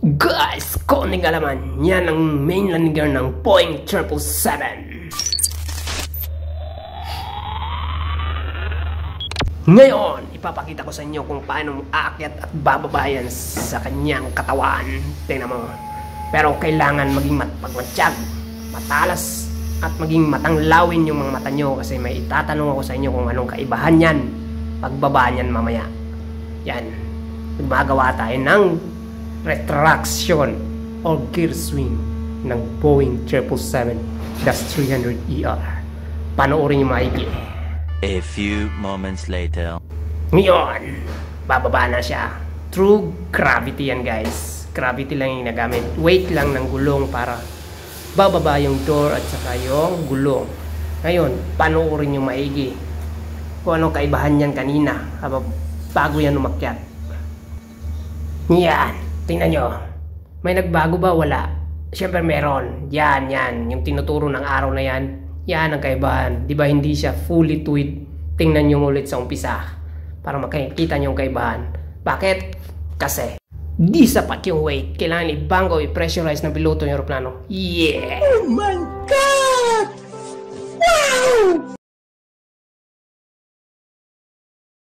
Guys, konting alaman, yan ang main landing ng Boeing 777. Ngayon, ipapakita ko sa inyo kung paano aakyat at bababayan sa kanyang katawan. Tingnan mo. Pero kailangan maging matpagmatsyag, matalas, at maging matanglawin yung mga mata nyo kasi may itatanong ako sa inyo kung anong kaibahan yan pagbaba niyan mamaya. Yan, gumagawa tayo ng retraction or gear swing ng Boeing 777-300ER. Panoorin nyo maigi. A few moments later. Ngayon, bababa na siya. True gravity yan, guys. Gravity lang yung nagamit. Weight lang ng gulong para bababa yung door at saka yung gulong. Ngayon, panoorin nyo maigi kung anong kaibahan yan kanina bago yan umakyat. Yan, tingnan nyo. May nagbago ba? Wala. Siyempre meron. Yan. Yung tinuturo ng araw na yan. Yan ang kaibahan. Di ba hindi siya fully tweed? Tingnan nyo ulit sa umpisa para makikita nyo yung kaibahan. Bakit? Kasi di sapat yung weight. Kailangan i-bango, i-pressurize ng piloto yung aeroplano. Yeah! Oh my God! Wow!